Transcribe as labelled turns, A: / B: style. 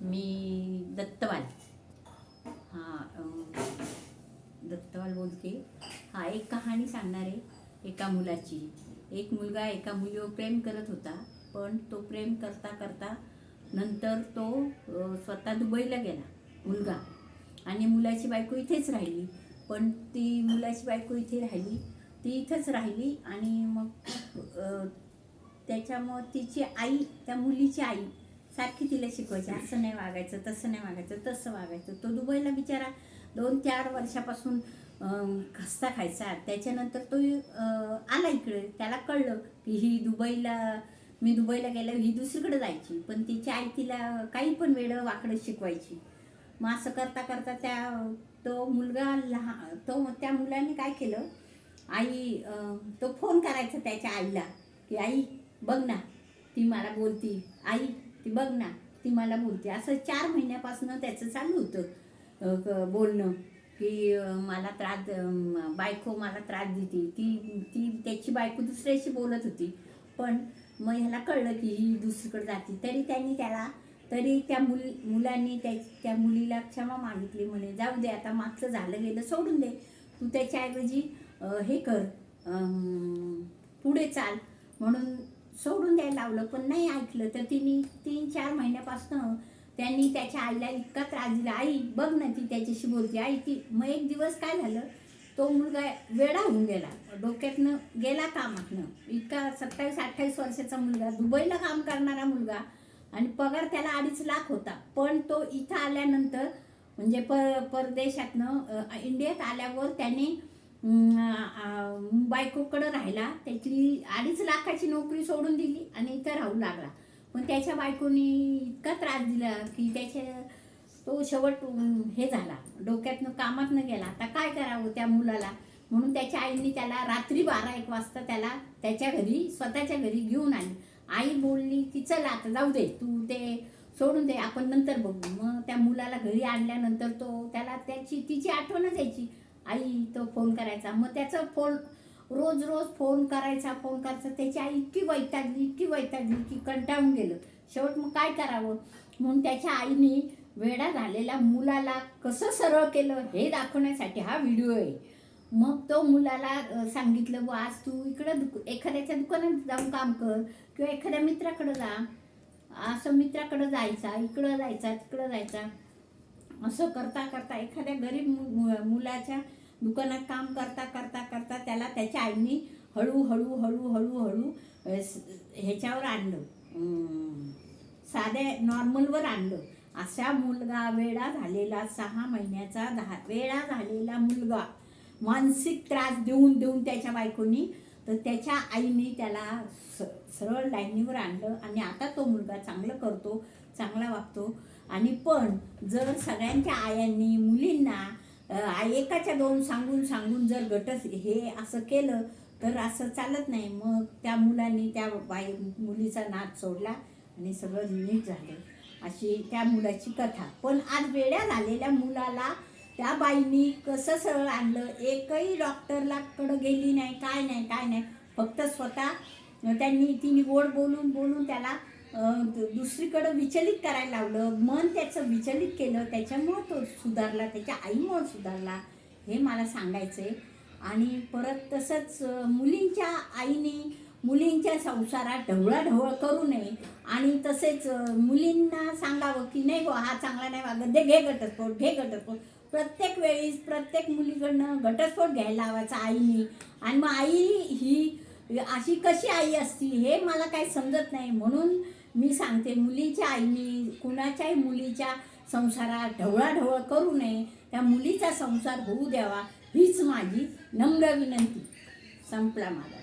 A: मी दत्तवाल दत्तवाल बोलते। एक कहाणी सांगणार आहे एका मुलाची। एक मुलगा एका मुलीवर प्रेम करत होता, पण तो प्रेम करता करता नंतर तो स्वतः दुबईला गेला मुलगा, आणि मुलाची बायको इथेच राहिली। पण ती मुलाची बायको इथे राहिली, ती इथंच राहिली, आणि मग त्याच्यामुळं तिची आई, त्या मुलीची आई सारखी तिला शिकवायची, असं नाही वागायचं, तसं नाही वागायचं, तसं वागायचं। तो दुबईला बिचारा 2-4 वर्षापासून खस्ता खायचा। त्याच्यानंतर तो आला इकडे, त्याला कळलं की मी दुबईला गेल्यावर ही दुसरीकडे जायची, पण तिची आई तिला काही पण वेडं वाकडं शिकवायची। मग असं करता करता तो मुलगा त्या मुलाने काय केलं, तो फोन करायचा त्याच्या आईला की आई बघ ना, ती मला बोलती, आई ती बघ ना, ती मला बोलते। असं 4 महिन्यापासून त्याचं चालू होतं बोलणं की बायको मला त्रास देते। ती त्याची बायको दुसऱ्याशी बोलत होती, पण मग ह्याला कळलं की ही दुसरीकडे जाते। तरी त्या मुलांनी त्या मुलीला क्षमा मागितली, म्हणे जाऊ दे, आता मागचं झालं गेलं सोडून दे, तू त्याच्याऐवजी हे कर, पुढे चाल, म्हणून सोडून द्यायला लावलं। पण नाही ऐकलं, तर तिने 3-4 महिन्यापासून त्यांनी त्याच्या आईला इतका त्रास दिला, आई बघ ना, ती त्याच्याशी बोलते, आई ती। मग एक दिवस काय झालं, तो मुलगा वेडा होऊन गेला, डोक्यातनं गेला कामातनं। इतका 27-28 वर्षाचा मुलगा, दुबईला काम करणारा मुलगा, आणि पगार त्याला 2.5 लाख होता। पण तो इथं आल्यानंतर, म्हणजे परदेशातनं इंडियात आल्यावर त्याने बायकोकडं राहिला, त्याची 2.5 लाखाची नोकरी सोडून दिली आणि इथं राहू लागला। पण त्याच्या बायकोनी इतका त्रास दिला की तो शेवट हे झाला, डोक्यातनं कामातनं गेला। आता काय करावं त्या मुलाला, म्हणून त्याच्या आईने त्याला रात्री 12-1 वाजता त्याला त्याच्या घरी, स्वतःच्या घरी घेऊन आली। आई बोलली की चल आता जाऊ दे, तू ते सोडून दे, आपण नंतर बघू। मग त्या मुलाला घरी आणल्यानंतर त्याला तिची आठवणच यायची, आई तो फोन करायचा, मग त्याचा फोन रोज फोन करायचा। त्याची आई इतकी वैतागली की कंटाळून गेलं। शेवट मग काय करावं, म्हणून त्याच्या आईने वेडा झालेल्या मुलाला कसं सरळ केलं हे दाखवण्यासाठी हा व्हिडिओ आहे। मग तो मुलाला सांगितलं, आज तू इकडं एखाद्याच्या दुकानात जाऊन काम कर, किंवा एखाद्या मित्राकडे जा, असं मित्राकडे जायचा, इकडं जायचा, तिकडं जायचा। असं करता करता एखाद्या गरीब मुलाच्या दुकानात काम करता करता करता त्याला त्याच्या आईने हळू ह्याच्यावर आणलं, साध्या नॉर्मलवर आणलं। असा मुलगा, वेडा झालेला 6 महिन्याचा वेडा झालेला मुलगा, मानसिक त्रास देऊन त्याच्या बायकोनी, तर त्याच्या आईने त्याला सरळ लाईनीवर आणलं, आणि आता तो मुलगा चांगलं करतो, चांगला वागतो। आणि पण जर सगळ्यांच्या आयांनी मुलींना एकाच्या 2 सांगून जर हे असं केलं तर असं चालत नाही। मग त्या मुलांनी त्या मुलीचा नाद सोडला आणि सगळं नीट झालं, अशी त्या मुलाची कथा। पण आज वेड्या झालेल्या मुलाला त्या बाईंनी कसं सरळ आणलं, एकही डॉक्टरला गेली नाही, काय नाही, फक्त स्वतः तिने गोड बोलून त्याला दुसरीकडे विचलित करायला लावलं, मन त्याचं विचलित केलं, त्याच्यामुळं तो सुधारला, त्याच्या आईमुळं सुधारला, हे मला सांगायचंय। आणि परत तसंच मुलींच्या आईने मुलींच्या संसारात ढवळाढवळ करू नये, आणि तसेच मुलींना सांगावं की नाही गो, हा चांगला नाही वागत, घे घटस्फोट। प्रत्येक वेळेस प्रत्येक मुलीकडनं घटस्फोट घ्यायला लावायचा आईने, आणि मग आई ही अशी कशी आई असती हे मला काही समजत नाही। म्हणून मी सांगते, मुलीच्या आईने कुणाच्याही मुलीच्या संसारात ढवळाढवळ करू नये, त्या मुलीचा संसार होऊ द्यावा, हीच माझी नम्र विनंती। संपला माझा।